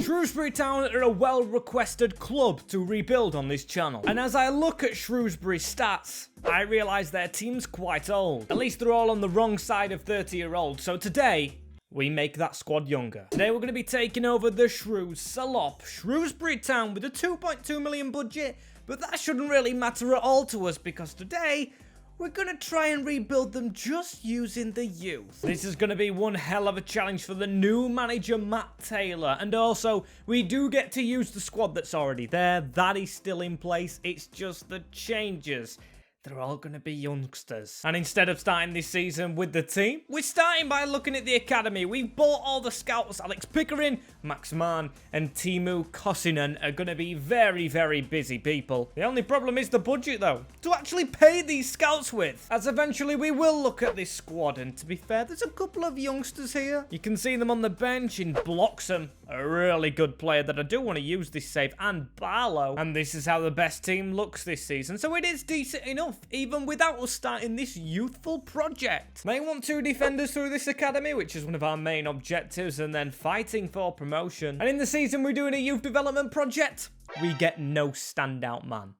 Shrewsbury Town are a well-requested club to rebuild on this channel. And as I look at Shrewsbury's stats, I realise their team's quite old. At least they're all on the wrong side of 30-year-old. So today, we make that squad younger. Today we're going to be taking over the Shrews Salop, Shrewsbury Town with a 2.2 million budget. But that shouldn't really matter at all to us because today, we're going to try and rebuild them just using the youth. This is going to be one hell of a challenge for the new manager, Matt Taylor. And also, we do get to use the squad that's already there. That is still in place. It's just the changes. They're all going to be youngsters. And instead of starting this season with the team, we're starting by looking at the academy. We've bought all the scouts. Alex Pickering, Max Mann, and Teemu Kosinen are going to be very, very busy people. The only problem is the budget, though, to actually pay these scouts with. As eventually we will look at this squad. And to be fair, there's a couple of youngsters here. You can see them on the bench in Bloxham, a really good player that I do want to use this save, and Barella. And this is how the best team looks this season. So it is decent enough, even without us starting this youthful project. They want 2 defenders through this academy, which is one of our main objectives, and then fighting for promotion. And in the season we're doing a youth development project, we get no standout man.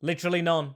Literally none.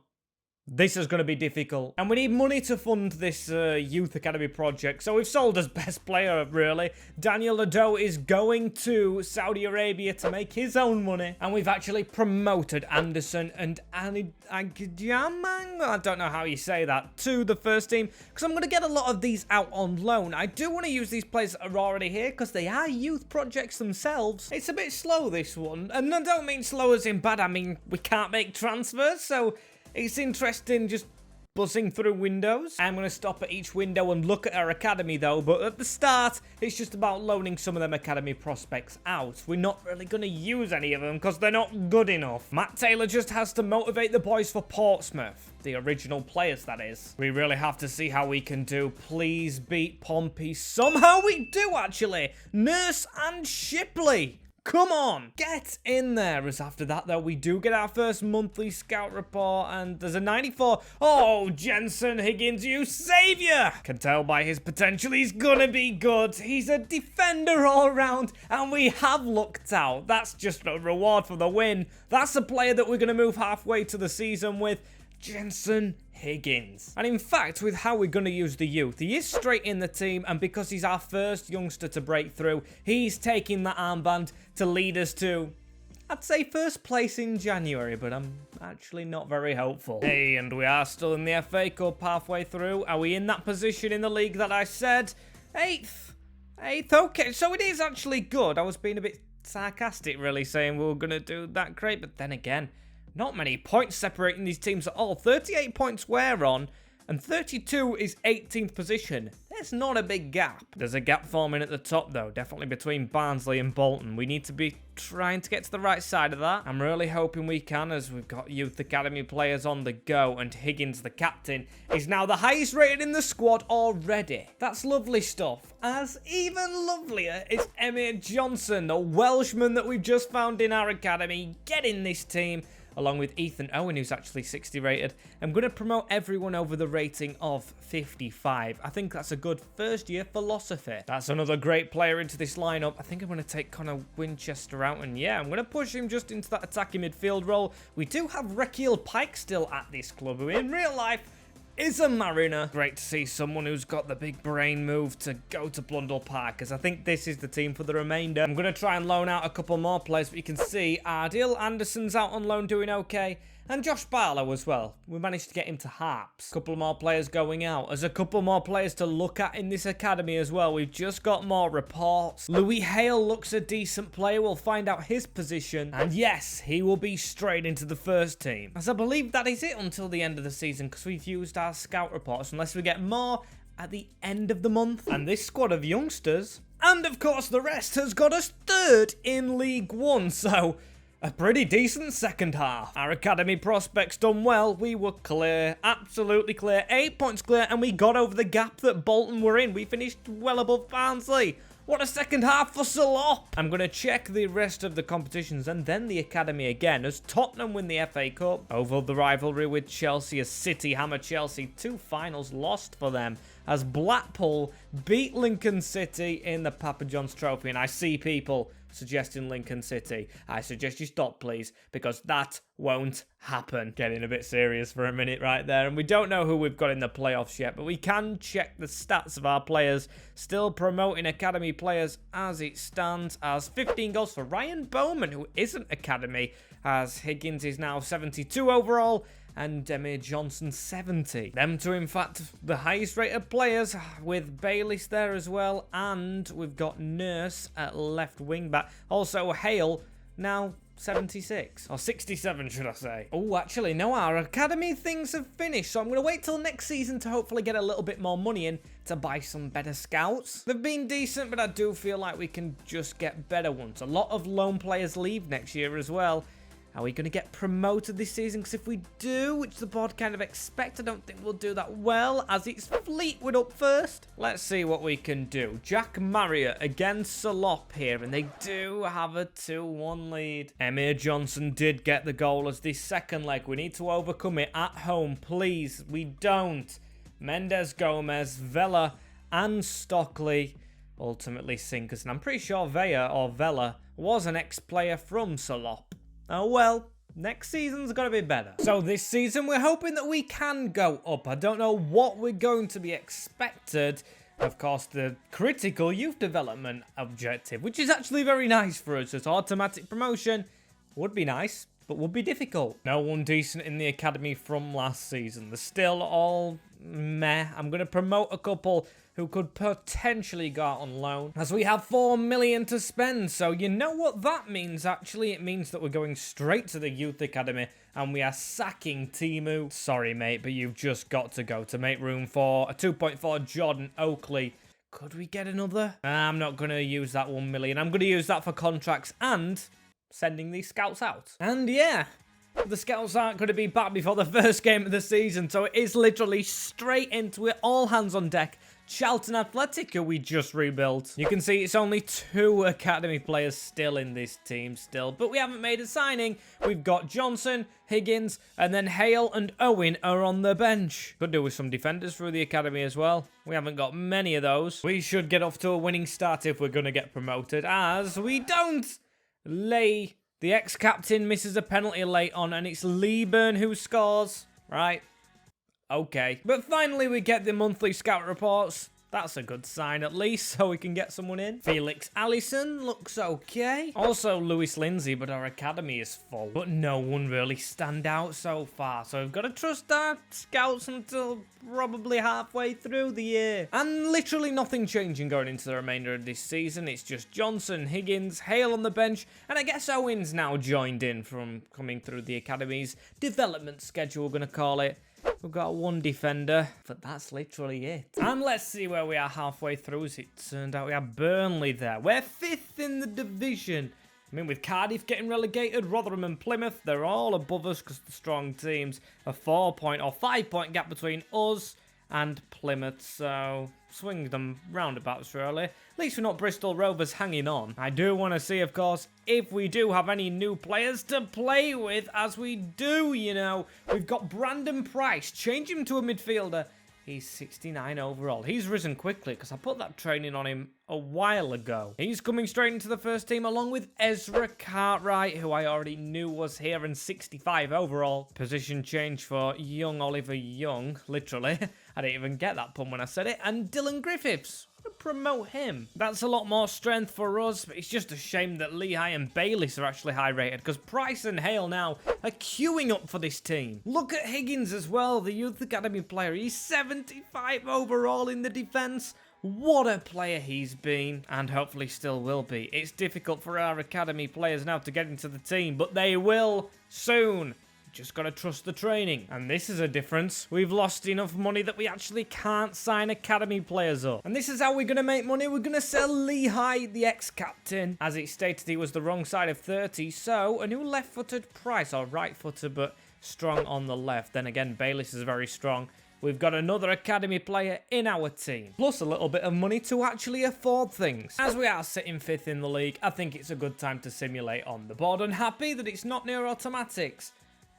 This is going to be difficult. And we need money to fund this youth academy project. So we've sold as best player, really. Daniel Ado is going to Saudi Arabia to make his own money. And we've actually promoted Anderson and Anjorin, I don't know how you say that, to the first team. Because I'm going to get a lot of these out on loan. I do want to use these players that are already here because they are youth projects themselves. It's a bit slow, this one. And I don't mean slow as in bad. I mean, we can't make transfers, so it's interesting just buzzing through windows. I'm going to stop at each window and look at our academy though, but at the start, it's just about loaning some of them academy prospects out. We're not really going to use any of them because they're not good enough. Matt Taylor just has to motivate the boys for Portsmouth. The original players, that is. We really have to see how we can do. Please beat Pompey. Somehow we do, actually. Nurse and Shipley. Come on, get in there. As after that, though, we do get our first monthly scout report, and there's a 94. Oh, Jenson, Higgins, you savior! Can tell by his potential he's gonna be good. He's a defender all round, and we have looked out. That's just a reward for the win. That's a player that we're gonna move halfway to the season with. Jenson Higgins. And in fact, with how we're going to use the youth, he is straight in the team, and because he's our first youngster to break through, he's taking that armband to lead us to, I'd say, first place in January, but I'm actually not very hopeful. Hey, and we are still in the FA Cup halfway through. Are we in that position in the league that I said? 8th. 8th, okay, so it is actually good. I was being a bit sarcastic, really, saying we were going to do that great, but then again, not many points separating these teams at all. 38 points we're on, and 32 is 18th position. There's not a big gap. There's a gap forming at the top, though, definitely between Barnsley and Bolton. We need to be trying to get to the right side of that. I'm really hoping we can, as we've got youth academy players on the go, and Higgins, the captain, is now the highest rated in the squad already. That's lovely stuff. As even lovelier is Emir Johnson, the Welshman that we've just found in our academy, getting this team, along with Ethan Owen, who's actually 60 rated. I'm going to promote everyone over the rating of 55. I think that's a good first-year philosophy. That's another great player into this lineup. I think I'm going to take Connor Winchester out, and yeah, I'm going to push him just into that attacking midfield role. We do have Rekiel Pike still at this club, who in real life is a Mariner. Great to see someone who's got the big brain move to go to Blundell Park, because I think this is the team for the remainder. I'm going to try and loan out a couple more players, but you can see Ardil Anderson's out on loan doing okay. And Josh Barlow as well. We managed to get him to Harps. A couple more players going out. There's a couple more players to look at in this academy as well. We've just got more reports. Louis Hale looks a decent player. We'll find out his position. And yes, he will be straight into the first team. As I believe that is it until the end of the season, because we've used our scout reports, unless we get more at the end of the month. And this squad of youngsters, and of course the rest, has got us 3rd in League One. So a pretty decent second half. Our academy prospects done well. We were clear, absolutely clear. 8 points clear, and we got over the gap that Bolton were in. We finished well above Barnsley. What a second half for Salop. I'm going to check the rest of the competitions and then the academy again as Tottenham win the FA Cup over the rivalry with Chelsea as City hammer Chelsea. 2 finals lost for them as Blackpool beat Lincoln City in the Papa John's Trophy. And I see people suggesting Lincoln City. I suggest you stop, please, because that won't happen. Getting a bit serious for a minute right there. And we don't know who we've got in the playoffs yet, but we can check the stats of our players. Still promoting academy players as it stands, as 15 goals for Ryan Bowman, who isn't academy, as Higgins is now 72 overall, and Johnson 70. Them two, in fact, the highest rated players, with Bayliss there as well, and we've got Nurse at left wing back. Also Hale, now 76, or 67 should I say. Oh, actually no, our academy things have finished, so I'm going to wait till next season to hopefully get a little bit more money in to buy some better scouts. They've been decent, but I do feel like we can just get better ones. A lot of loan players leave next year as well. Are we going to get promoted this season? Because if we do, which the board kind of expect, I don't think we'll do that well, as it's Fleetwood up first. Let's see what we can do. Jack Marriott against Salop here, and they do have a 2-1 lead. Johnson did get the goal as the second leg. We need to overcome it at home, please. We don't. Mendes, Gomez, Vela, and Stockley ultimately sink us. And I'm pretty sure Vela was an ex-player from Salop. Oh well, next season's got to be better. So this season, we're hoping that we can go up. I don't know what we're going to be expected. Of course, the critical youth development objective, which is actually very nice for us. It's automatic promotion. Would be nice, but would be difficult. No one decent in the academy from last season. They're still all meh. I'm going to promote a couple who could potentially go out on loan, as we have 4 million to spend. So you know what that means, actually? It means that we're going straight to the youth academy, and we are sacking Timu. Sorry, mate, but you've just got to go to make room for a 2.4 Jordan Oakley. Could we get another? I'm not going to use that 1 million. I'm going to use that for contracts and sending these scouts out. And yeah, the scouts aren't going to be back before the first game of the season, so it is literally straight into it, all hands on deck. Charlton Athletic, who we just rebuilt. You can see it's only 2 academy players still in this team still, but we haven't made a signing. We've got Johnson, Higgins, and then Hale and Owen are on the bench. Could do with some defenders through the academy as well. We haven't got many of those. We should get off to a winning start if we're going to get promoted, as we don't. Leahy, the ex-captain, misses a penalty late on, and it's Leaburn who scores. Right. Okay. But finally we get the monthly scout reports. That's a good sign at least, so we can get someone in. Felix Allison looks okay. Also Lewis Lindsay, but our academy is full. But no one really stand out so far, so we've got to trust our scouts until probably halfway through the year. And literally nothing changing going into the remainder of this season. It's just Johnson, Higgins, Hale on the bench, and I guess Owen's now joined in from coming through the academy's development schedule, we're going to call it. We've got 1 defender, but that's literally it. And let's see where we are halfway through. As it turned out, we have Burnley there. We're 5th in the division. I mean, with Cardiff getting relegated, Rotherham and Plymouth, they're all above us because the strong teams. A 4-point or 5-point gap between us and Plymouth, so swing them roundabouts really. At least we're not Bristol Rovers hanging on. I do want to see, of course, if we do have any new players to play with, as we do, you know. We've got Brandon Price. Change him to a midfielder. He's 69 overall. He's risen quickly because I put that training on him a while ago. He's coming straight into the first team along with Ezra Cartwright, who I already knew was here, and 65 overall. Position change for young Oliver Young, literally. I didn't even get that pun when I said it. And Dylan Griffiths. Promote him. That's a lot more strength for us, but it's just a shame that Leahy and Bayliss are actually high rated, because Price and Hale now are queuing up for this team. Look at Higgins as well, the youth academy player. He's 75 overall in the defense. What a player he's been, and hopefully still will be. It's difficult for our academy players now to get into the team, but they will soon. Just got to trust the training. And this is a difference. We've lost enough money that we actually can't sign academy players up. And this is how we're going to make money. We're going to sell Leahy, the ex-captain. As it stated, he was the wrong side of 30. So a new left-footed Price, or right-footed, but strong on the left. Then again, Bayliss is very strong. We've got another academy player in our team. Plus a little bit of money to actually afford things. As we are sitting 5th in the league, I think it's a good time to simulate on the board. And happy that it's not near automatics.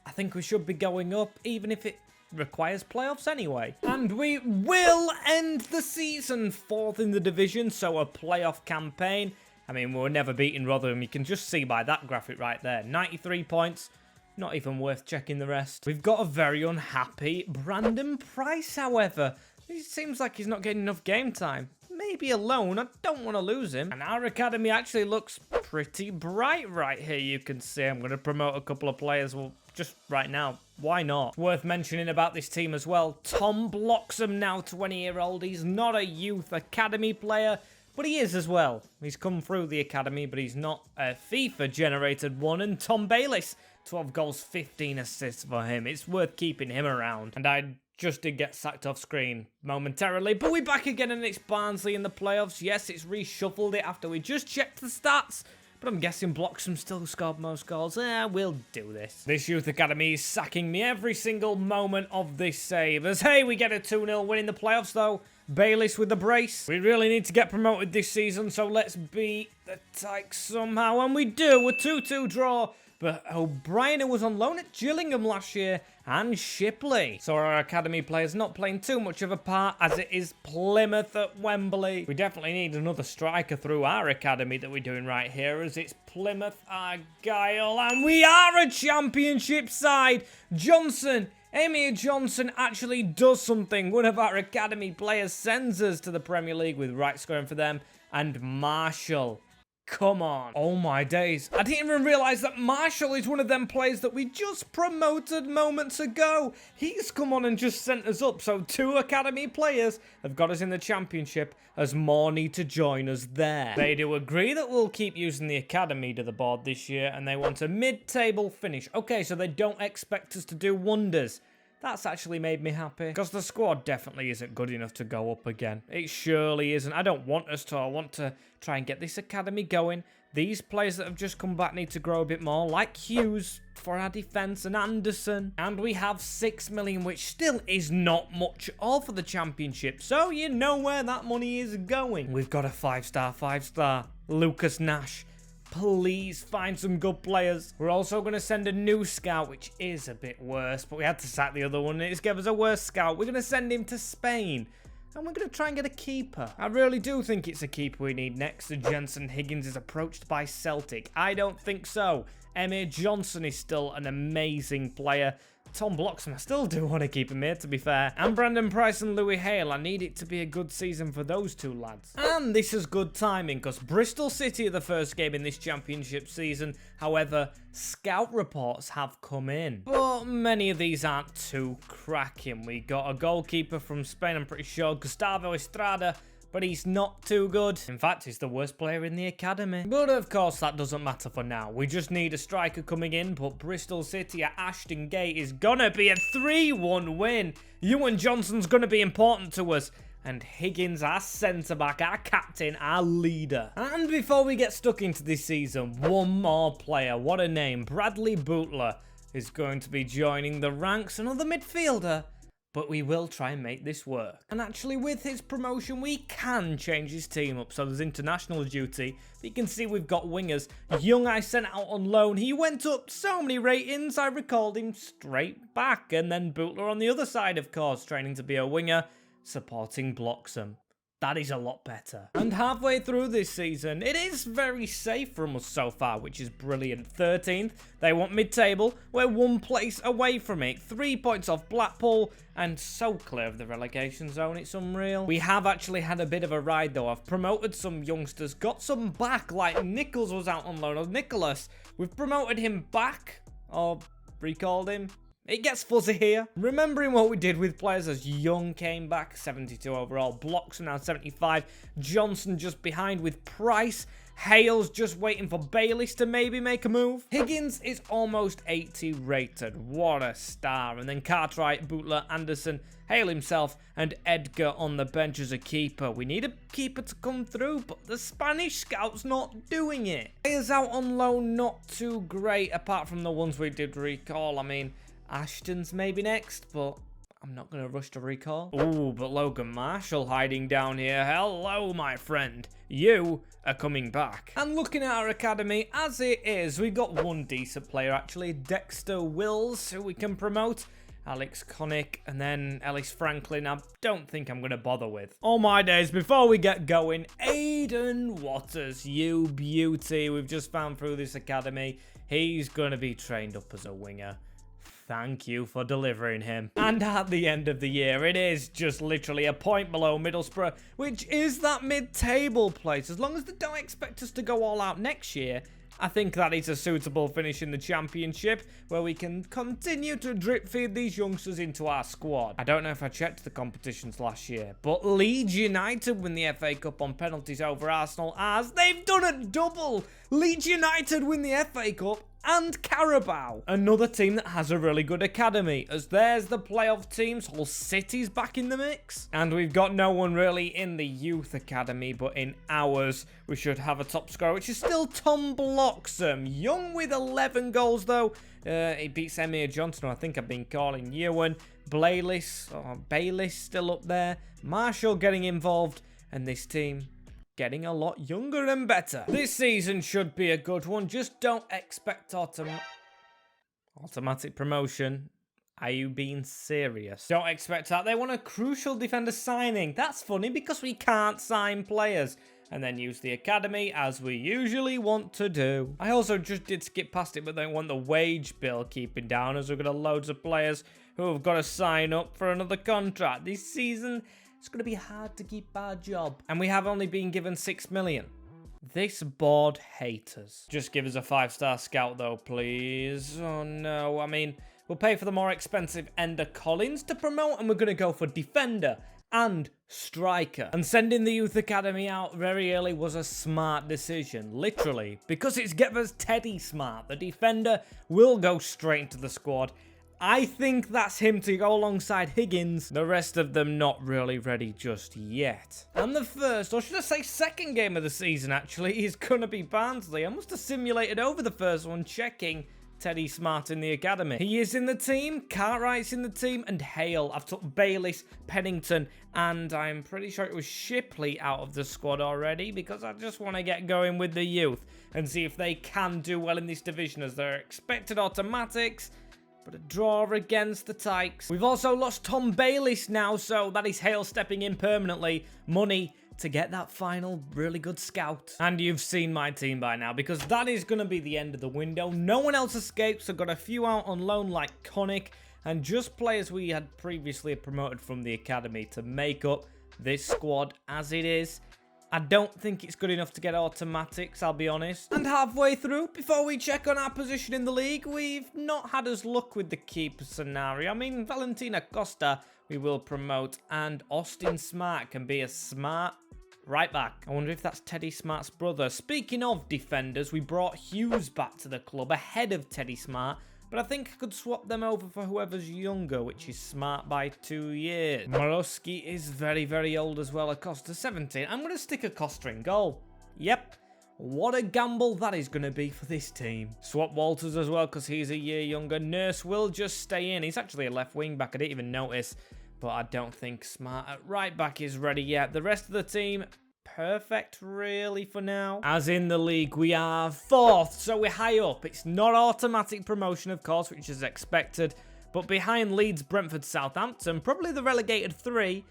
I think we should be going up, even if it requires playoffs anyway. And we will end the season 4th in the division, so a playoff campaign. I mean, we're never beating Rotherham. You can just see by that graphic right there. 93 points. Not even worth checking the rest. We've got a very unhappy Brandon Price, however. It seems like he's not getting enough game time. Maybe a loan. I don't want to lose him. And our academy actually looks pretty bright right here, you can see. I'm going to promote a couple of players. Well, just right now. Why not? Worth mentioning about this team as well. Tom Bloxham, now 20-year-old. He's not a youth academy player, but he is as well. He's come through the academy, but he's not a FIFA-generated one. And Tom Bayliss, 12 goals, 15 assists for him. It's worth keeping him around. And I just did get sacked off screen momentarily, but we're back again and it's Barnsley in the playoffs. Yes, it's reshuffled it after we just checked the stats, but I'm guessing Bloxham still scored most goals. We'll do this. This youth academy is sacking me every single moment of this save. As hey, we get a 2-0 win in the playoffs though. Bayliss with the brace. We really need to get promoted this season, so let's beat the Tykes somehow, and we do. A 2-2 draw. But O'Brien, who was on loan at Gillingham last year, and Shipley. So our academy players not playing too much of a part, as it is Plymouth at Wembley. We definitely need another striker through our academy that we're doing right here, as it's Plymouth, Argyle, and we are a championship side. Johnson, Emir Johnson actually does something. One of our academy players sends us to the Premier League with right scoring for them, and Marshall. Come on. Oh my days. I didn't even realise that Marshall is one of them players that we just promoted moments ago. He's come on and just sent us up. So 2 academy players have got us in the championship, as more need to join us there. They do agree that we'll keep using the academy to the board this year, and they want a mid-table finish. Okay, so they don't expect us to do wonders. That's actually made me happy, because the squad definitely isn't good enough to go up again. It surely isn't. I don't want us to. I want to try and get this academy going. These players that have just come back need to grow a bit more, like Hughes for our defence and Anderson. And we have 6 million, which still is not much all for the championship. So you know where that money is going. We've got a 5-star. Lucas Nash. Please find some good players. We're also going to send a new scout, which is a bit worse, but we had to sack the other one. It's gave us a worse scout. We're going to send him to Spain, and we're going to try and get a keeper. I really do think it's a keeper we need next to Jenson. Higgins is approached by Celtic. I don't think so. Emir Johnson is still an amazing player. Tom Bloxham, I still do want to keep him here, to be fair. And Brandon Price and Louis Hale, I need it to be a good season for those 2 lads. And this is good timing, because Bristol City are the first game in this championship season. However, scout reports have come in, but many of these aren't too cracking. We got a goalkeeper from Spain, I'm pretty sure, Gustavo Estrada, but he's not too good. In fact, he's the worst player in the academy. But of course, that doesn't matter for now. We just need a striker coming in, but Bristol City at Ashton Gate is gonna be a 3-1 win. Ewan Johnson's gonna be important to us. And Higgins, our centre-back, our captain, our leader. And before we get stuck into this season, one more player. What a name. Bradley Bootler is going to be joining the ranks. Another midfielder. But we will try and make this work. And actually, with his promotion, we can change his team up. So there's international duty. You can see we've got wingers. Young, I sent out on loan. He went up so many ratings, I recalled him straight back. And then Bootler on the other side, of course, training to be a winger, supporting Bloxham. That is a lot better. And halfway through this season, it is very safe from us so far, which is brilliant. 13th, they want mid-table. We're 1 place away from it. 3 points off Blackpool, and so clear of the relegation zone, it's unreal. We have actually had a bit of a ride though. I've promoted some youngsters, got some back, like Nichols was out on loan, or Nicholas. We've promoted him back, or recalled him. It gets fuzzy here. Remembering what we did with players as Young came back, 72 overall. Bloxham now 75. Johnson just behind with Price. Hale's just waiting for Bayliss to maybe make a move. Higgins is almost 80 rated. What a star. And then Cartwright, Bootler, Anderson, Hale himself, and Edgar on the bench as a keeper. We need a keeper to come through, but the Spanish scout's not doing it. Players out on loan, not too great, apart from the ones we did recall. I mean, Ashton's maybe next, but I'm not going to rush to recall. Ooh, but Logan Marshall hiding down here. Hello, my friend. You are coming back. And looking at our academy, as it is, we've got one decent player, actually. Dexter Wills, who we can promote. Alex Connick, and then Ellis Franklin, I don't think I'm going to bother with. All my days, before we get going, Aiden Waters, you beauty. We've just found through this academy. He's going to be trained up as a winger. Thank you for delivering him. And at the end of the year, it is just literally a point below Middlesbrough, which is that mid-table place. As long as they don't expect us to go all out next year, I think that is a suitable finish in the Championship, where we can continue to drip feed these youngsters into our squad. I don't know if I checked the competitions last year, but Leeds United win the FA Cup on penalties over Arsenal, as they've done a double. Leeds United win the FA Cup and Carabao. Another team that has a really good academy, as there's the playoff teams. Hull City's back in the mix. And we've got no one really in the youth academy, but in ours, we should have a top scorer, which is still Tom Bloxham. Young with 11 goals, though. He beats Emir Johnson, who I think I've been calling Ewan. Bayliss still up there. Marshall getting involved. And this team getting a lot younger and better. This season should be a good one. Just don't expect automatic promotion. Are you being serious? Don't expect that. They want a crucial defender signing. That's funny because we can't sign players and then use the academy as we usually want to do. I also just did skip past it, but they want the wage bill keeping down, as we've got loads of players who have got to sign up for another contract this season. It's going to be hard to keep our job. And we have only been given 6 million. This board hates us. Just give us a 5-star scout though, please. Oh no, I mean, we'll pay for the more expensive Ender Collins to promote, and we're going to go for defender and striker. And sending the youth academy out very early was a smart decision, literally, because it's get us Teddy smart. The defender will go straight into the squad. I think that's him to go alongside Higgins. The rest of them not really ready just yet. And the first, or should I say second game of the season actually, is going to be Barnsley. I must have simulated over the first one, checking Teddy Smart in the academy. He is in the team, Cartwright's in the team, and Hale. I've took Bayliss, Pennington, and I'm pretty sure it was Shipley out of the squad already, because I just want to get going with the youth and see if they can do well in this division, as they're expected automatics. But a draw against the Tykes. We've also lost Tom Bayliss now, so that is Hale stepping in permanently. Money to get that final really good scout. And you've seen my team by now, because that is going to be the end of the window. No one else escapes. I've got a few out on loan like Connick, and just players we had previously promoted from the academy to make up this squad as it is. I don't think it's good enough to get automatics, I'll be honest. And halfway through, before we check on our position in the league, we've not had as luck with the keeper scenario. I mean, Valentina Costa we will promote, and Austin Smart can be a smart right back. I wonder if that's Teddy Smart's brother. Speaking of defenders, we brought Hughes back to the club ahead of Teddy Smart, but I think I could swap them over for whoever's younger, which is Smart by 2 years. Morosky is very, very old as well, Acosta 17. I'm going to stick Acosta in goal. Yep. What a gamble that is going to be for this team. Swap Walters as well, because he's a year younger. Nurse will just stay in. He's actually a left wing back. I didn't even notice, but I don't think Smart at right back is ready yet. The rest of the team, perfect really for now. As in the league, we are 4th, so we're high up. It's not automatic promotion, of course, which is expected, but behind Leeds, Brentford, Southampton, probably the relegated 3,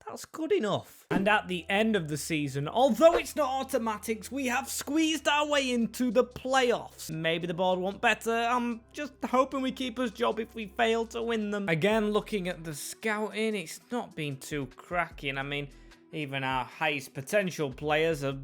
that's good enough. And at the end of the season, although it's not automatics, we have squeezed our way into the playoffs. Maybe the board want better. I'm just hoping we keep us job if we fail to win them. Again, looking at the scouting, it's not been too cracking. I mean, even our highest potential players have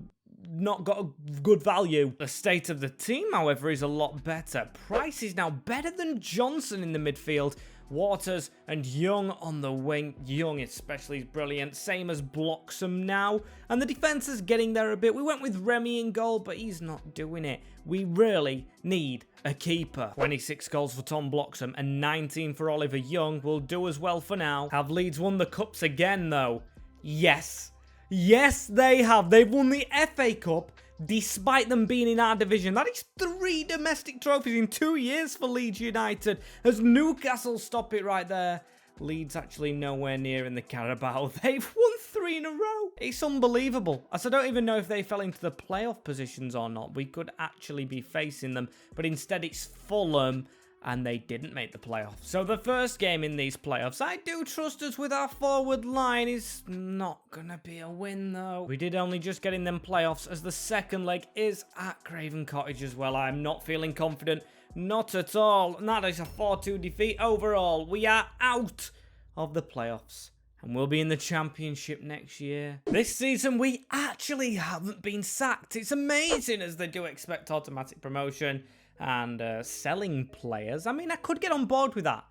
not got a good value. The state of the team, however, is a lot better. Price is now better than Johnson in the midfield. Waters and Young on the wing. Young especially is brilliant. Same as Bloxham now. And the defence is getting there a bit. We went with Remy in goal, but he's not doing it. We really need a keeper. 26 goals for Tom Bloxham and 19 for Oliver Young will do as well for now. Have Leeds won the Cups again, though? Yes. Yes, they have. They've won the FA Cup despite them being in our division. That is 3 domestic trophies in 2 years for Leeds United. As Newcastle stop it right there. Leeds actually nowhere near in the Carabao. They've won 3 in a row. It's unbelievable. As I don't even know if they fell into the playoff positions or not. We could actually be facing them. But instead it's Fulham and they didn't make the playoffs. So the first game in these playoffs, I do trust us with our forward line, is not gonna be a win though. We did only just get in them playoffs, as the second leg is at Craven Cottage as well. I'm not feeling confident, not at all, and that is a 4-2 defeat overall. We are out of the playoffs, and we'll be in the championship next year. This season, we actually haven't been sacked. It's amazing, as they do expect automatic promotion and selling players. I mean, I could get on board with that.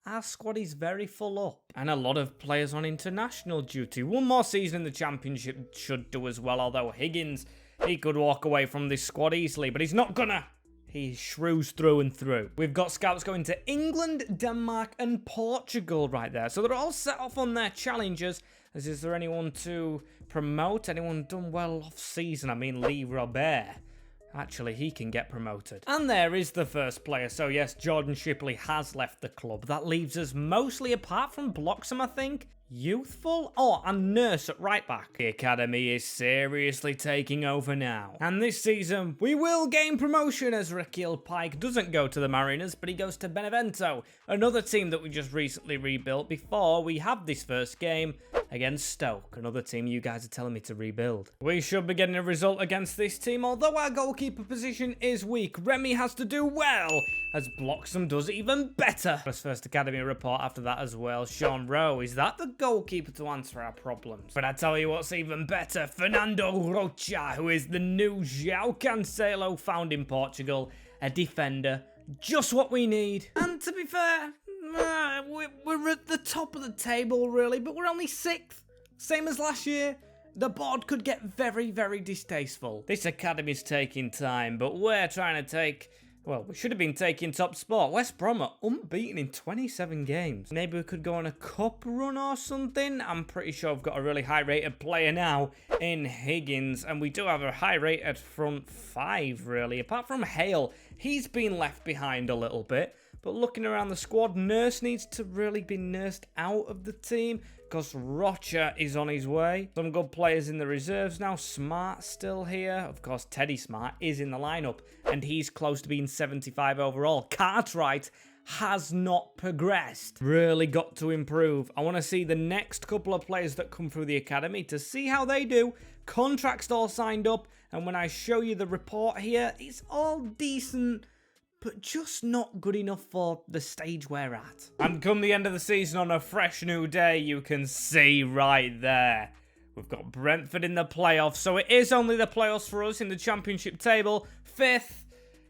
Our squad is very full up, and a lot of players on international duty. One more season in the championship should do as well, although Higgins, he could walk away from this squad easily, but he's not gonna. He's Shrews through and through. We've got scouts going to England, Denmark, and Portugal right there. So they're all set off on their challenges. As is there anyone to promote? Anyone done well off season? I mean, Lee Robert. Actually, he can get promoted. And there is the first player. So yes, Jordan Shipley has left the club. That leaves us mostly, apart from Bloxham, I think, youthful? Oh, and Nurse at right back. The academy is seriously taking over now. And this season, we will gain promotion, as Raquel Pike doesn't go to the Mariners, but he goes to Benevento, another team that we just recently rebuilt before we have this first game against Stoke, another team you guys are telling me to rebuild. We should be getting a result against this team, although our goalkeeper position is weak. Remy has to do well, as Bloxham does even better. His first academy report after that as well. Sean Rowe, is that the goalkeeper to answer our problems? But I tell you what's even better, Fernando Rocha, who is the new João Cancelo found in Portugal, a defender, just what we need. And to be fair, we're at the top of the table really, but we're only 6th, same as last year. The board could get very, very distasteful. This academy's taking time, but we're trying to take, well, we should have been taking top spot. West Brom are unbeaten in 27 games. Maybe we could go on a cup run or something. I'm pretty sure I've got a really high-rated player now in Higgins, and we do have a high-rated front 5, really. Apart from Hale, he's been left behind a little bit. But looking around the squad, Nurse needs to really be nursed out of the team, because Rocha is on his way. Some good players in the reserves now. Smart still here. Of course, Teddy Smart is in the lineup, and he's close to being 75 overall. Cartwright has not progressed. Really got to improve. I want to see the next couple of players that come through the academy to see how they do. Contracts all signed up, and when I show you the report here, it's all decent, but just not good enough for the stage we're at. And come the end of the season on a fresh new day, you can see right there, we've got Brentford in the playoffs, so it is only the playoffs for us in the championship table. 5th,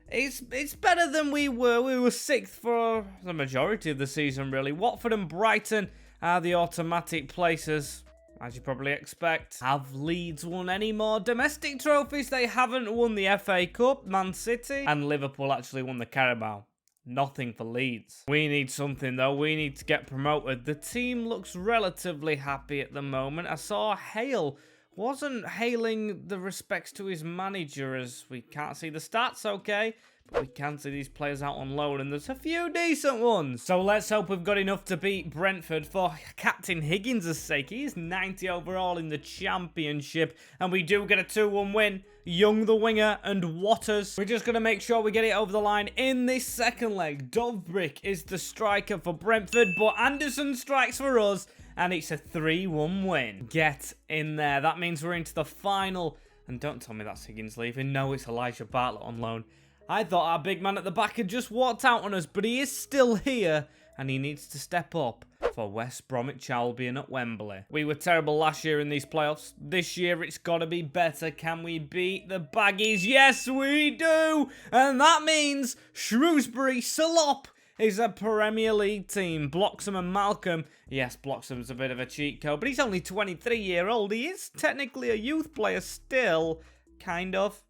it's better than we were. We were 6th for the majority of the season, really. Watford and Brighton are the automatic places, as you probably expect. Have Leeds won any more domestic trophies? They haven't won the FA Cup. Man City and Liverpool actually won the Carabao. Nothing for Leeds. We need something though. We need to get promoted. The team looks relatively happy at the moment. I saw Hale wasn't hailing the respects to his manager, as we can't see the stats, okay? But we can see these players out on loan, and there's a few decent ones. So let's hope we've got enough to beat Brentford for Captain Higgins' sake. He is 90 overall in the championship, and we do get a 2-1 win. Young the winger and Waters. We're just going to make sure we get it over the line in this second leg. Dovbrick is the striker for Brentford, but Anderson strikes for us, and it's a 3-1 win. Get in there. That means we're into the final. And don't tell me that's Higgins leaving. No, it's Elijah Bartlett on loan. I thought our big man at the back had just walked out on us, but he is still here, and he needs to step up for West Bromwich Albion at Wembley. We were terrible last year in these playoffs. This year, it's got to be better. Can we beat the Baggies? Yes, we do! And that means Shrewsbury Salop is a Premier League team. Bloxham and Malcolm. Yes, Bloxham's a bit of a cheat code, but he's only 23-year-old. He is technically a youth player still. Kind of.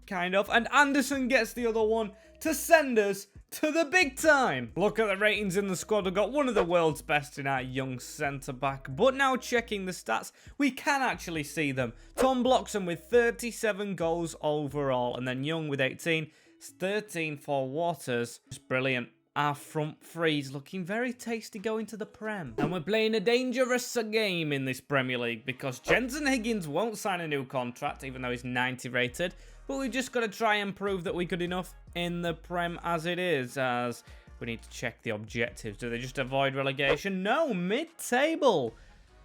And Anderson gets the other one to send us to the big time. Look at the ratings in the squad. We've got one of the world's best in our young centre-back. But now checking the stats, we can actually see them. Tom Bloxham with 37 goals overall. And then Young with 18. It's 13 for Waters. It's brilliant. Our front three's looking very tasty going to the Prem. And we're playing a dangerous game in this Premier League because Jenson Higgins won't sign a new contract, even though he's 90 rated. But we've just got to try and prove that we're good enough in the Prem as it is, as We need to check the objectives. Do they just avoid relegation? No, mid-table.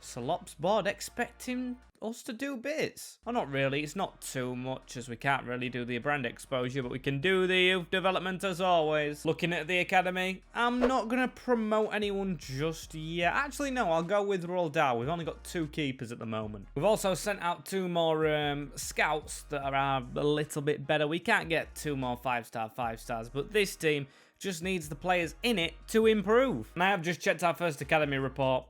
Salop's board expecting us to do bits. Well, not really. It's not too much, as we can't really do the brand exposure, but we can do the youth development as always. Looking at the academy, I'm not going to promote anyone just yet. Actually, no, I'll go with Roald Dahl. We've only got 2 keepers at the moment. We've also sent out 2 more scouts that are a little bit better. We can't get 2 more 5-star 5-stars, but this team just needs the players in it to improve. And I have just checked our first academy report.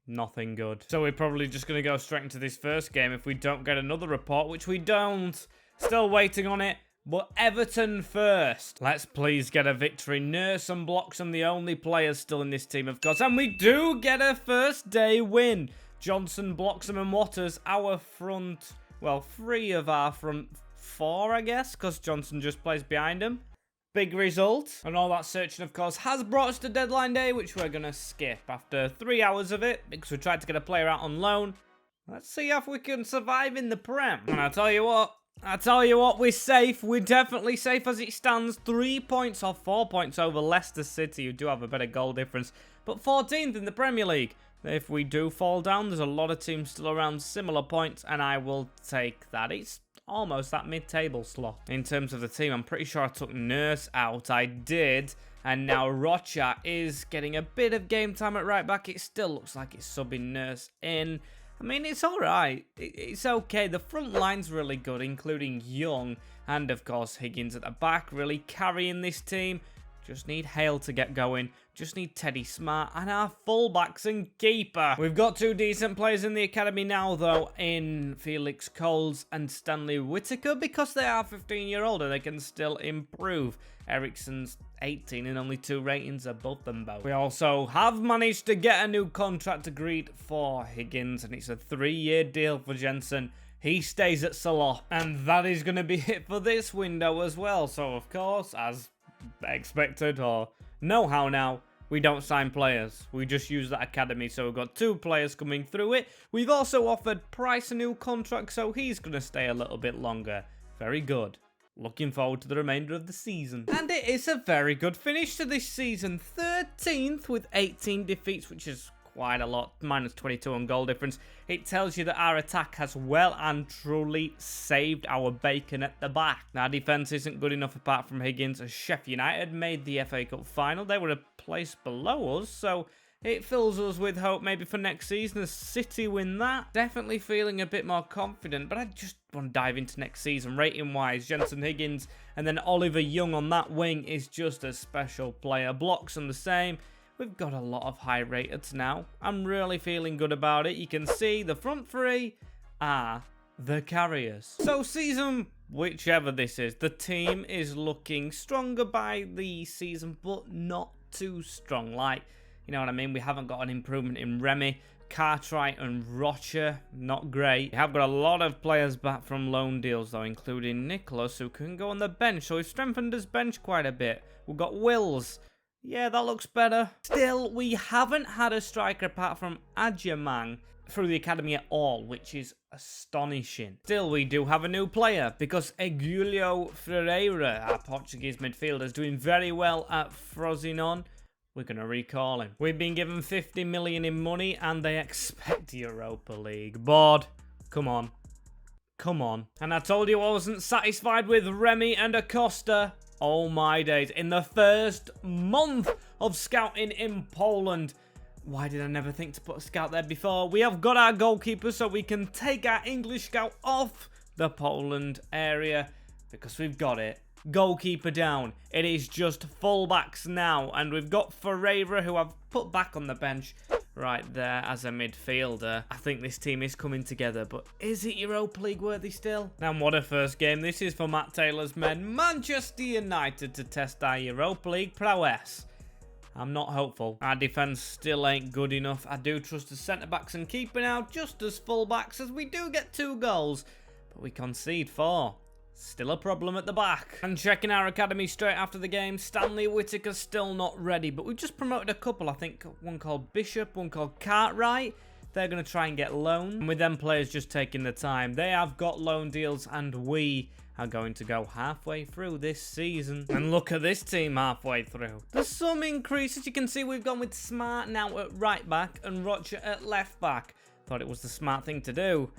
Nothing good. So we're probably just going to go straight into this first game if we don't get another report, which we don't. Still waiting on it. But Everton first. Let's please get a victory. Nurse and Bloxham, the only players still in this team, of course. And we do get a first day win. Johnson, Bloxham and Waters, our front... Well, 3 of our front 4, I guess, because Johnson just plays behind him. Big result. And all that searching, of course, has brought us to deadline day, which we're going to skip after 3 hours of it, because we tried to get a player out on loan. Let's see if we can survive in the Prem. And I tell you what, we're safe. We're definitely safe as it stands. 3 points or 4 points over Leicester City, who do have a better goal difference, but 14th in the Premier League. If we do fall down, there's a lot of teams still around similar points, and I will take that. It's almost that mid-table slot. In terms of the team, I'm pretty sure I took Nurse out. I did. And now Rocha is getting a bit of game time at right back. It still looks like it's subbing Nurse in. I mean, it's alright. It's okay. The front line's really good, including Young. And, of course, Higgins at the back, really carrying this team. Just need Hale to get going. Just need Teddy Smart and our fullbacks and keeper. We've got 2 decent players in the academy now, though, in Felix Coles and Stanley Whittaker, because they are 15-year-old and they can still improve. Ericsson's 18 and only 2 ratings above them both. We also have managed to get a new contract agreed for Higgins, and it's a 3-year deal for Jenson. He stays at Salah, and that is going to be it for this window as well. So, of course, as expected, or know how now, we don't sign players. We just use that academy, so we've got 2 players coming through it. We've also offered Price a new contract, so he's going to stay a little bit longer. Very good. Looking forward to the remainder of the season. And it is a very good finish to this season. 13th with 18 defeats, which is quite a lot. Minus 22 on goal difference. It tells you that our attack has well and truly saved our bacon at the back. Our defence isn't good enough apart from Higgins, as Sheffield United made the FA Cup final. They were a place below us, so it fills us with hope maybe for next season as City win that. Definitely feeling a bit more confident, but I just want to dive into next season. Rating-wise, Jenson, Higgins, and then Oliver Young on that wing is just a special player. Bloxham the same. We've got a lot of high rateds now. I'm really feeling good about it. You can see the front 3 are the carriers. So season, whichever this is, the team is looking stronger by the season, but not too strong. Like, you know what I mean? We haven't got an improvement in Remy, Cartwright and Rocha. Not great. We have got a lot of players back from loan deals though, including Nicholas, who can go on the bench. So we've strengthened his bench quite a bit. We've got Wills. Yeah, that looks better. Still, we haven't had a striker apart from Adjamang through the academy at all, which is astonishing. Still, we do have a new player because Egulio Ferreira, our Portuguese midfielder, is doing very well at Frosinone. We're going to recall him. We've been given 50 million in money and they expect Europa League. Board, come on. Come on. And I told you I wasn't satisfied with Remy and Acosta. Oh my days. In the first month of scouting in Poland. Why did I never think to put a scout there before? We have got our goalkeeper, so we can take our English scout off the Poland area because we've got it. Goalkeeper down. It is just fullbacks now, and we've got Ferreira, who I've put back on the bench right there as a midfielder. I think this team is coming together, but is it Europa League worthy still? And what a first game this is for Matt Taylor's men. Manchester United to test our Europa League prowess. I'm not hopeful. Our defence still ain't good enough. I do trust the centre-backs and keeper now, just as full-backs, as we do get 2 goals, but we concede 4. Still a problem at the back. And checking our academy straight after the game, Stanley Whittaker still not ready, but we've just promoted a couple. I think one called Bishop, one called Cartwright. they're going to try and get loans. And with them players just taking the time, they have got loan deals, and we are going to go halfway through this season. And look at this team halfway through. There's some increase. As you can see, we've gone with Smart now at right back and Roger at left back. Thought it was the smart thing to do.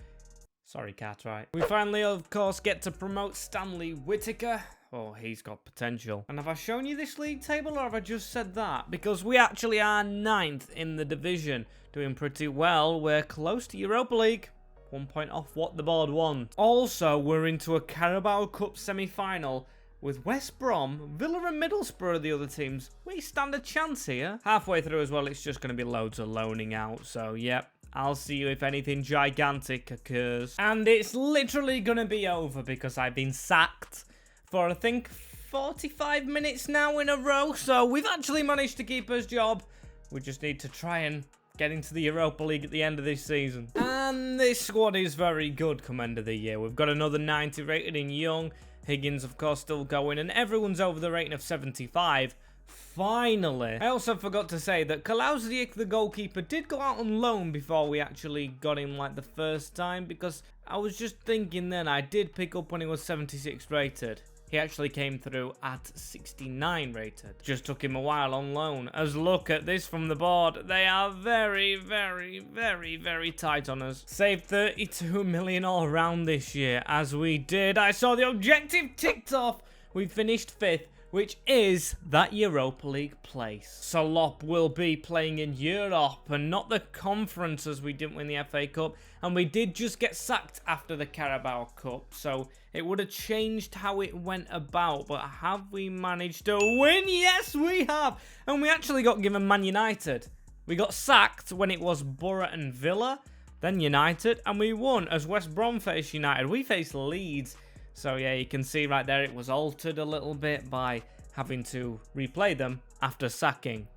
Sorry, Cartwright. We finally, of course, get to promote Stanley Whittaker. Oh, he's got potential. And have I shown you this league table, or have I just said that? Because we actually are 9th in the division. Doing pretty well. We're close to Europa League. 1 point off what the board wants. Also, we're into a Carabao Cup semi-final with West Brom, Villa and Middlesbrough are the other teams. We stand a chance here. Halfway through as well, it's just going to be loads of loaning out. So, yep. I'll see you if anything gigantic occurs. And it's literally going to be over because I've been sacked for, I think, 45 minutes now in a row. So we've actually managed to keep his job. We just need to try and get into the Europa League at the end of this season. And this squad is very good come end of the year. We've got another 90 rated in Young. Higgins, of course, still going. And everyone's over the rating of 75. Finally. I also forgot to say that Goalazo, the goalkeeper, did go out on loan before we actually got him like the first time, because I was just thinking then I did pick up when he was 76 rated. He actually came through at 69 rated. Just took him a while on loan. As look at this from the board. They are very, very, very, very tight on us. Saved 32 million all round this year. As we did. I saw the objective ticked off. We finished 5th. Which is that Europa League place. Solop will be playing in Europe and not the conference, as we didn't win the FA Cup. And we did just get sacked after the Carabao Cup. So it would have changed how it went about. But have we managed to win? Yes, we have. And we actually got given Man United. We got sacked when it was Borough and Villa. Then United. And we won as West Brom faced United. We faced Leeds. So yeah, you can see right there it was altered a little bit by having to replay them after sacking.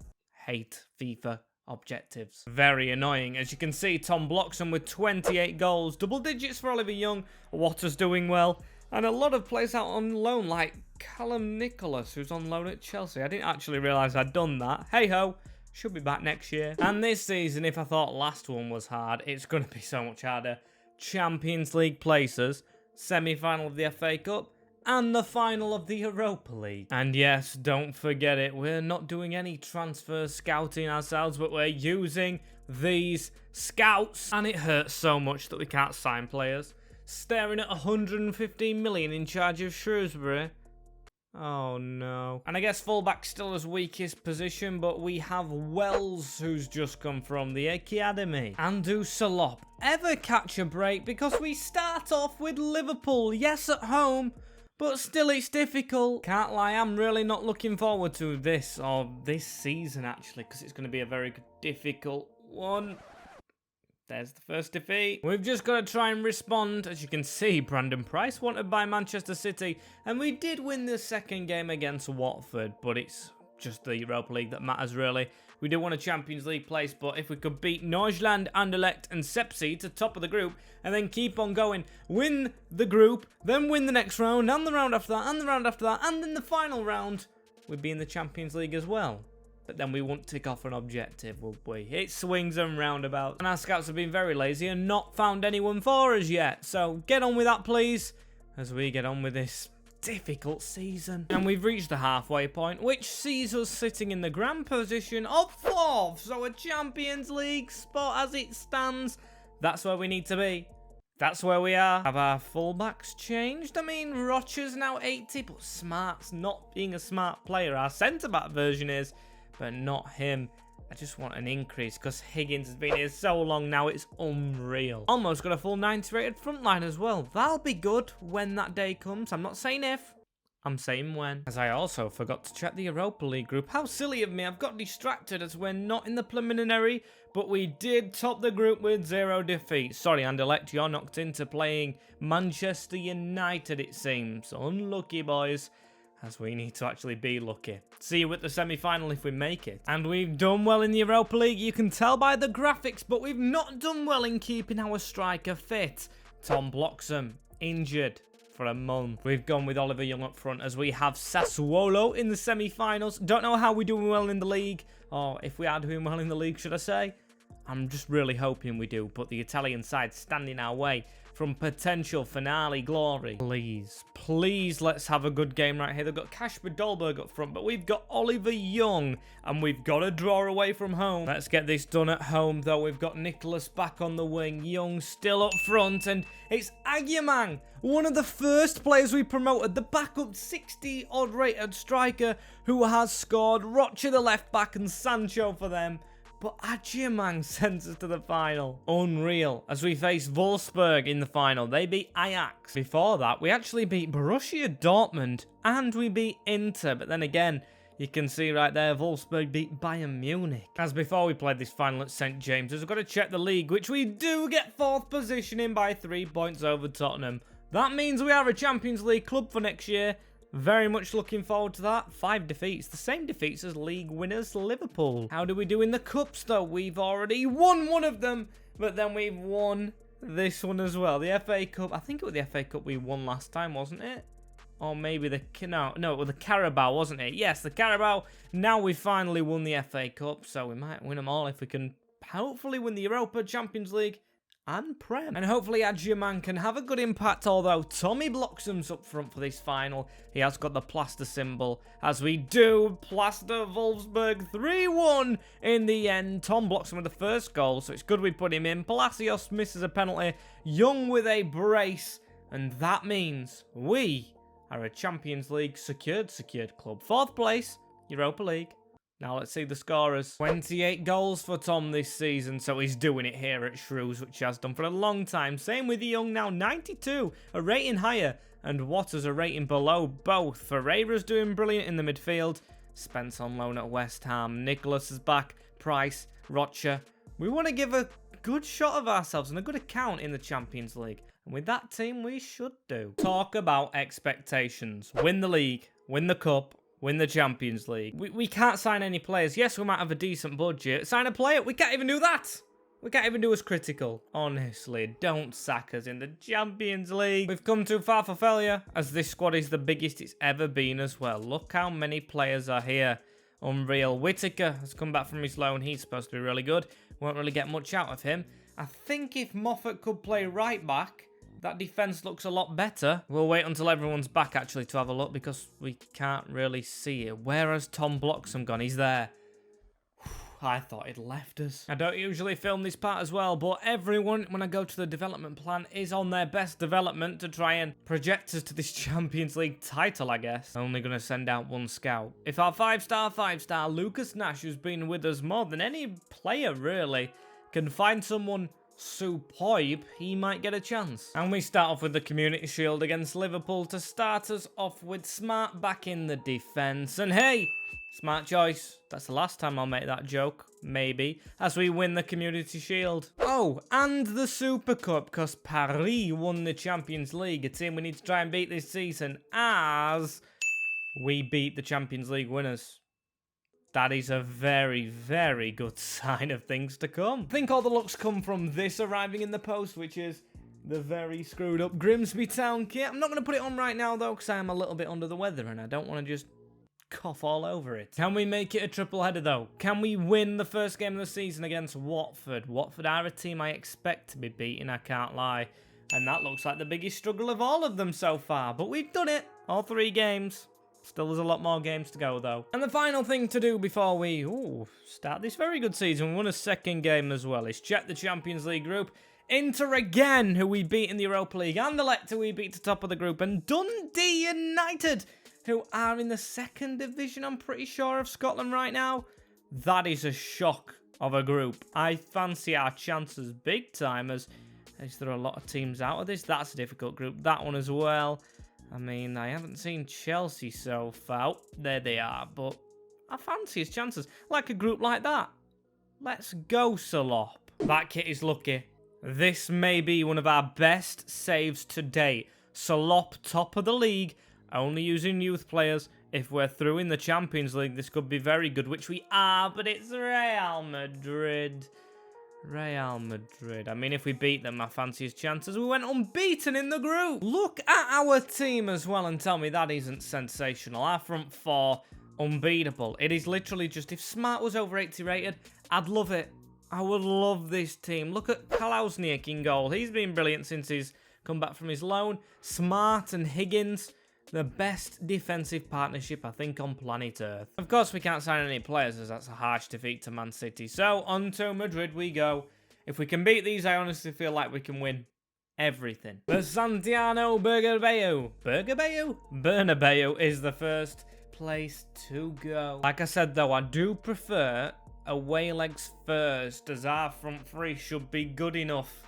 Hate FIFA objectives. Very annoying. As you can see, Tom Bloxham with 28 goals. Double digits for Oliver Young. Waters doing well. And a lot of players out on loan, like Callum Nicholas, who's on loan at Chelsea. I didn't actually realise I'd done that. Hey-ho. Should be back next year. And this season, if I thought last one was hard, it's going to be so much harder. Champions League places. Semi-final of the FA Cup, and the final of the Europa League. And yes, don't forget it, we're not doing any transfer scouting ourselves, but we're using these scouts. And it hurts so much that we can't sign players. Staring at 115 million in charge of Shrewsbury. Oh no. And I guess fullback's still his weakest position, but we have Wells, who's just come from the academy. And do Solop ever catch a break? Because we start off with Liverpool, yes, at home, but still it's difficult. Can't lie, I'm really not looking forward to this, or this season actually, because it's going to be a very difficult one. There's the first defeat. We've just got to try and respond. As you can see, Brandon Price wanted by Manchester City. And we did win the second game against Watford. But it's just the Europa League that matters, really. We do want a Champions League place. But if we could beat Norgeland, Anderlecht and Sepsi to top of the group. And then keep on going. Win the group. Then win the next round. And the round after that. And the round after that. And then the final round. We'd be in the Champions League as well. But then we won't tick off an objective, would we? It swings and roundabouts. And our scouts have been very lazy and not found anyone for us yet. So get on with that, please, as we get on with this difficult season. And we've reached the halfway point, which sees us sitting in the grand position of 4th. So a Champions League spot as it stands. That's where we need to be. That's where we are. Have our fullbacks changed? I mean, Rocher's now 80, but Smart's not being a smart player. Our centre-back version is, but not him. I just want an increase because Higgins has been here so long now, it's unreal. Almost got a full 90 rated front line as well. That'll be good when that day comes. I'm not saying if, I'm saying when. As I also forgot to check the Europa League group. How silly of me, I've got distracted as we're not in the preliminary, but we did top the group with 0 defeats. Sorry, Anderlecht, you're knocked into playing Manchester United, it seems. Unlucky, boys. As we need to actually be lucky. See you at the semi-final if we make it. And we've done well in the Europa League. You can tell by the graphics, but we've not done well in keeping our striker fit. Tom Bloxham, injured for a month. We've gone with Oliver Young up front as we have Sassuolo in the semi-finals. Don't know how we're doing well in the league. Or if we are doing well in the league, should I say. I'm just really hoping we do, but the Italian side standing our way from potential finale glory. Please, please, let's have a good game right here. They've got Kasper Dolberg up front, but we've got Oliver Young, and we've got to draw away from home. Let's get this done at home, though. We've got Nicholas back on the wing, Young still up front, and it's Agyemang, one of the first players we promoted, the backup 60-odd rated striker who has scored. Rocha the left back and Sancho for them. But Agyemang sends us to the final. Unreal. As we face Wolfsburg in the final. They beat Ajax. Before that, we actually beat Borussia Dortmund. And we beat Inter. But then again, you can see right there, Wolfsburg beat Bayern Munich. As before we played this final at St. James's, we've got to check the league, which we do get 4th position in by 3 points over Tottenham. That means we are a Champions League club for next year. Very much looking forward to that. 5 defeats. The same defeats as league winners Liverpool. How do we do in the cups, though? We've already won one of them, but then we've won this one as well. The FA Cup. I think it was the FA Cup we won last time, wasn't it? Or maybe the... No, it was the Carabao, wasn't it? Yes, the Carabao. Now we finally won the FA Cup, so we might win them all if we can hopefully win the Europa, Champions League, and Prem. And hopefully Agyemang can have a good impact, although Tommy Bloxham's up front for this final. He has got the plaster symbol, as we do plaster Wolfsburg 3-1 in the end. Tom Bloxham with the first goal, so it's good we put him in. Palacios misses a penalty, Young with a brace, and that means we are a Champions League secured club. 4th place, Europa League. Now let's see the scorers. 28 goals for Tom this season, so he's doing it here at Shrews, which he has done for a long time. Same with Young now, 92, a rating higher, and Waters a rating below both. Ferreira's doing brilliant in the midfield. Spence on loan at West Ham. Nicholas is back. Price, Rocha. We want to give a good shot of ourselves and a good account in the Champions League. And with that team, we should do. Talk about expectations. Win the league, win the cup, win the Champions League. We can't sign any players. Yes, we might have a decent budget. Sign a player. We can't even do that. We can't even do us critical. Honestly, don't sack us in the Champions League. We've come too far for failure, as this squad is the biggest it's ever been as well. Look how many players are here. Unreal. Whittaker has come back from his loan. He's supposed to be really good. Won't really get much out of him. I think if Moffat could play right back, that defense looks a lot better. We'll wait until everyone's back, actually, to have a look, because we can't really see it. Where has Tom Bloxham gone? He's there. I thought he'd left us. I don't usually film this part as well, but everyone, when I go to the development plan, is on their best development to try and project us to this Champions League title, I guess. Only going to send out one scout. If our 5-star Lucas Nash, who's been with us more than any player, really, can find someone superb, he might get a chance. And we start off with the Community Shield against Liverpool to start us off with Smart back in the defence. And hey, smart choice. That's the last time I'll make that joke, maybe, as we win the Community Shield. Oh, and the Super Cup, because Paris won the Champions League, a team we need to try and beat this season, as we beat the Champions League winners. That is a very, very good sign of things to come. I think all the looks come from this arriving in the post, which is the very screwed up Grimsby Town kit. I'm not going to put it on right now, though, because I am a little bit under the weather and I don't want to just cough all over it. Can we make it a triple header, though? Can we win the first game of the season against Watford? Watford are a team I expect to be beaten, I can't lie. And that looks like the biggest struggle of all of them so far. But we've done it. All 3 games. Still, there's a lot more games to go, though. And the final thing to do before we start this very good season, we won a second game as well, is check the Champions League group. Inter again, who we beat in the Europa League, Anderlecht, who we beat to top of the group, and Dundee United, who are in the 2nd division, I'm pretty sure, of Scotland right now. That is a shock of a group. I fancy our chances big time, as there are a lot of teams out of this. That's a difficult group. That one as well. I mean, I haven't seen Chelsea so far. Oh, there they are, but I fancy his chances. Like a group like that. Let's go, Salop. That kit is lucky. This may be one of our best saves to date. Salop, top of the league, only using youth players. If we're through in the Champions League, this could be very good, which we are, but it's Real Madrid. Real Madrid. I mean, if we beat them, I fancy his chances. We went unbeaten in the group. Look at our team as well and tell me that isn't sensational. Our front 4, unbeatable. It is literally just, if Smart was over 80 rated, I'd love it. I would love this team. Look at Kalauszniak in goal. He's been brilliant since he's come back from his loan. Smart and Higgins, the best defensive partnership, I think, on planet Earth. Of course, we can't sign any players, as that's a harsh defeat to Man City. So, on to Madrid we go. If we can beat these, I honestly feel like we can win everything. The Santiago Bernabeu is the first place to go. Like I said, though, I do prefer away legs first, as our front three should be good enough.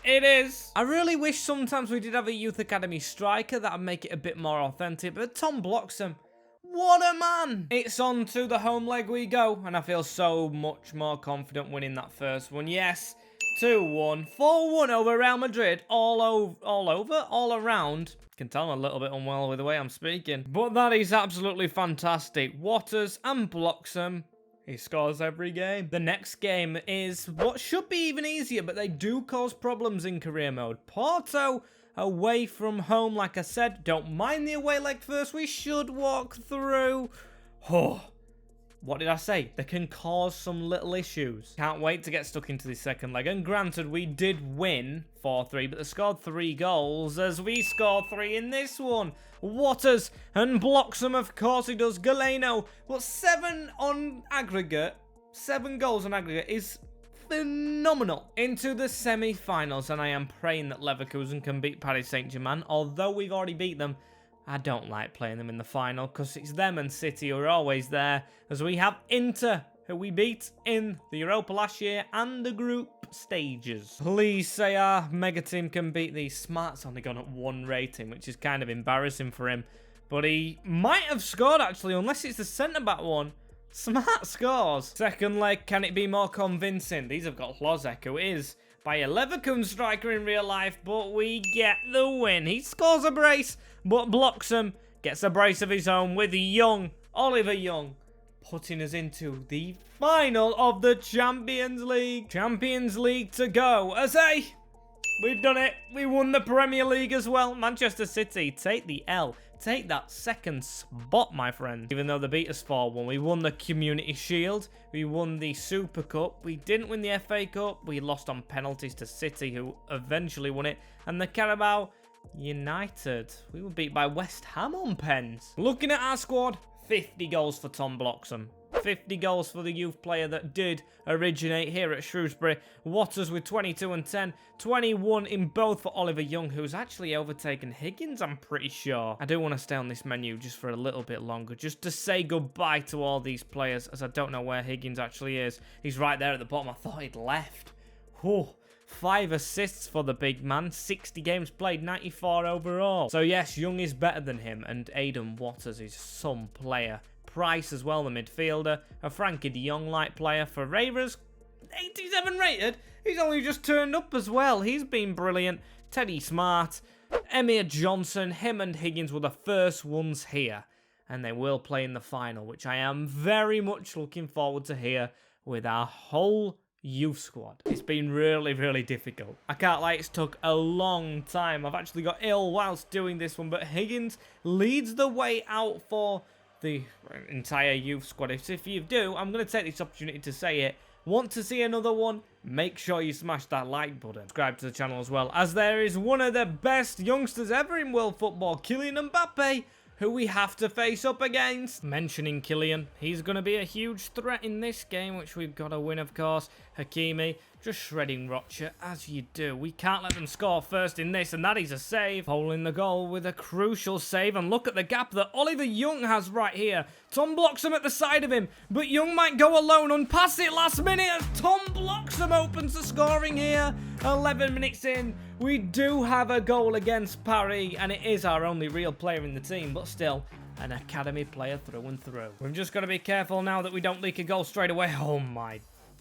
It is. I really wish sometimes we did have a youth academy striker that would make it a bit more authentic, but Tom Bloxham, what a man. It's on to the home leg we go, and I feel so much more confident winning that first one. Yes, 2-1, 4-1 over Real Madrid, all around. Can tell I'm a little bit unwell with the way I'm speaking, but that is absolutely fantastic. Waters and Bloxham. He scores every game. The next game is what should be even easier, but they do cause problems in career mode. Porto, away from home, like I said. Don't mind the away leg first. We should walk through. Oh, what did I say? They can cause some little issues. Can't wait to get stuck into the second leg. And granted, we did win 4-3, but they scored 3 goals as we scored 3 in this one. Waters and Bloxham, of course he does. Galeno, but 7 on aggregate. 7 goals on aggregate is phenomenal. Into the semi-finals, and I am praying that Leverkusen can beat Paris Saint-Germain. Although we've already beat them, I don't like playing them in the final because it's them and City who are always there, as we have Inter, who we beat in the Europa last year and the group stages. Please say our mega team can beat these. Smart's only gone at 1 rating, which is kind of embarrassing for him. But he might have scored, actually, unless it's the centre-back one. Smart scores. Second leg, can it be more convincing? These have got Hlozek, who is by a Leverkusen striker in real life, but we get the win. He scores a brace, but Bloxham gets a brace of his own with Oliver Young, putting us into the final of the Champions League. Champions League to go. We've done it. We won the Premier League as well. Manchester City, take the L. Take that second spot, my friend. Even though they beat us 4-1, we won the Community Shield. We won the Super Cup. We didn't win the FA Cup. We lost on penalties to City, who eventually won it. And the Carabao United. We were beat by West Ham on pens. Looking at our squad, 50 goals for Tom Bloxham. 50 goals for the youth player that did originate here at Shrewsbury. Waters with 22 and 10. 21 in both for Oliver Young, who's actually overtaken Higgins, I'm pretty sure. I do want to stay on this menu just for a little bit longer, just to say goodbye to all these players, as I don't know where Higgins actually is. He's right there at the bottom. I thought he'd left. Whew. 5 assists for the big man, 60 games played, 94 overall. So yes, Young is better than him, and Aidan Waters is some player. Price as well, the midfielder. A Frankie de Jong-like player. Ferreira's 87 rated. He's only just turned up as well. He's been brilliant. Teddy Smart. Emir Johnson. Him and Higgins were the first ones here. And they will play in the final, which I am very much looking forward to here with our whole youth squad. It's been really, really difficult. I can't lie, it's took a long time. I've actually got ill whilst doing this one, but Higgins leads the way out for the entire youth squad. If you do, I'm going to take this opportunity to say it. Want to see another one? Make sure you smash that like button. Subscribe to the channel as well, as there is one of the best youngsters ever in world football, Kylian Mbappe, who we have to face up against. Mentioning Kylian, he's going to be a huge threat in this game, which we've got to win, of course. Hakimi, just shredding Rocha, as you do. We can't let them score first in this, and that is a save. Hole in the goal with a crucial save, and look at the gap that Oliver Young has right here. Tom Bloxham at the side of him, but Young might go alone and pass it last minute as Tom Bloxham opens the scoring here. 11 minutes in, we do have a goal against Paris, and it is our only real player in the team, but still an academy player through and through. We've just got to be careful now that we don't leak a goal straight away. Oh my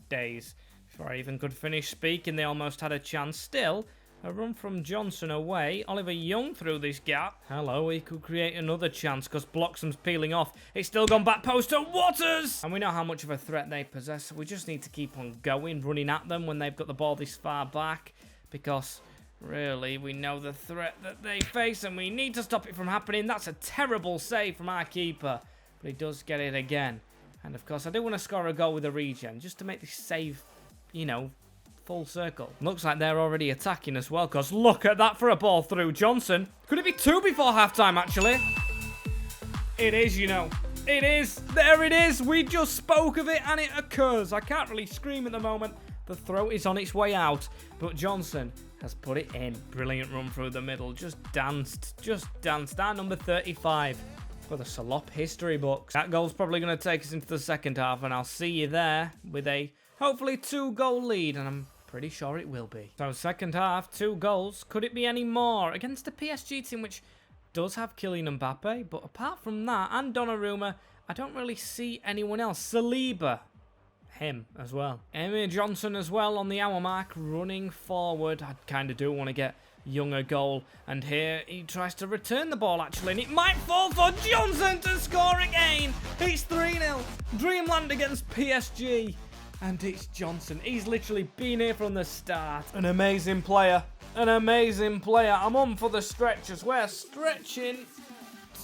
days. Before I even could finish speaking, they almost had a chance. Still, a run from Jenson away. Oliver Young through this gap. Hello, he could create another chance because Bloxham's peeling off. It's still gone back post to Waters. And we know how much of a threat they possess. So we just need to keep on going, running at them when they've got the ball this far back. Because really, we know the threat that they face and we need to stop it from happening. That's a terrible save from our keeper. But he does get it again. And of course, I do want to score a goal with a regen, just to make this save, you know, full circle. Looks like they're already attacking as well, because look at that for a ball through. Johnson. Could it be 2 before halftime, actually? It is, you know. It is. There it is. We just spoke of it, and it occurs. I can't really scream at the moment. The throw is on its way out, but Johnson has put it in. Brilliant run through the middle. Just danced. Our number 35 for the Salop history books. That goal's probably going to take us into the second half, and I'll see you there with a hopefully 2-goal lead, and I'm pretty sure it will be. So second half, 2 goals. Could it be any more? Against a PSG team which does have Kylian Mbappe, but apart from that, and Donnarumma, I don't really see anyone else. Saliba. Him as well. Emir Johnson as well on the hour mark, running forward. I kind of do want to get Young a goal, and here he tries to return the ball actually, and it might fall for Johnson to score again. It's 3-0. Dreamland against PSG, and it's Johnson. He's literally been here from the start. An amazing player. An amazing player. I'm on for the stretches. We're stretching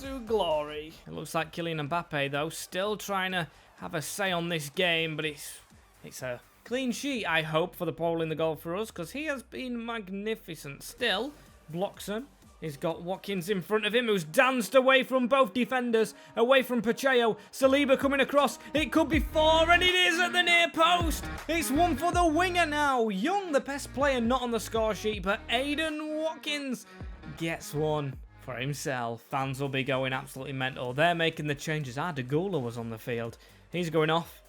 to glory. It looks like Kylian Mbappe though still trying to have a say on this game, but it's a clean sheet, I hope, for the Pole in the goal for us, because he has been magnificent. Still, Bloxham has got Watkins in front of him, who's danced away from both defenders, away from Pacheco. Saliba coming across. It could be 4, and it is at the near post. It's 1 for the winger now. Young, the best player, not on the score sheet, but Aiden Watkins gets 1 for himself. Fans will be going absolutely mental. They're making the changes. Goalazo was on the field. He's going off.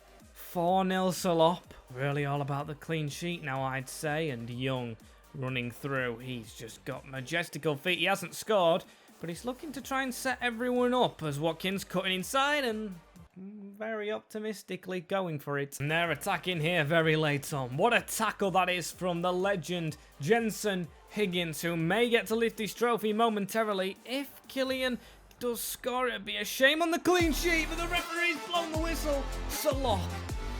4-0 Salop. Really all about the clean sheet now, I'd say. And Young running through. He's just got majestical feet. He hasn't scored, but he's looking to try and set everyone up as Watkins cutting inside and very optimistically going for it. And they're attacking here very late on. What a tackle that is from the legend Jenson Higgins, who may get to lift his trophy momentarily if Kylian does score. It'd be a shame on the clean sheet, but the referee's blown the whistle. Salop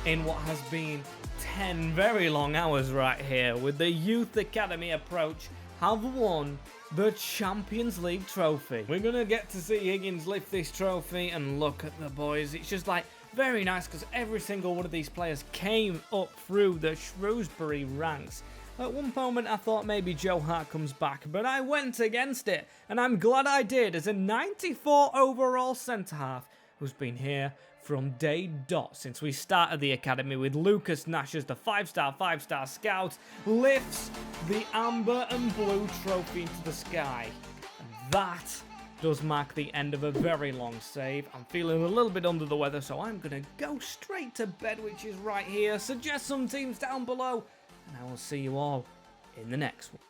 in what has been 10 very long hours right here with the Youth Academy approach have won the Champions League trophy. We're going to get to see Higgins lift this trophy, and look at the boys. It's just like very nice because every single one of these players came up through the Shrewsbury ranks. At one moment I thought maybe Joe Hart comes back, but I went against it, and I'm glad I did, as a 94 overall centre-half who's been here from day dot since we started the academy with Lucas Nash as the 5-star scout, lifts the amber and blue trophy into the sky. And that does mark the end of a very long save. I'm feeling a little bit under the weather, so I'm going to go straight to bed, which is right here. Suggest some teams down below, and I will see you all in the next one.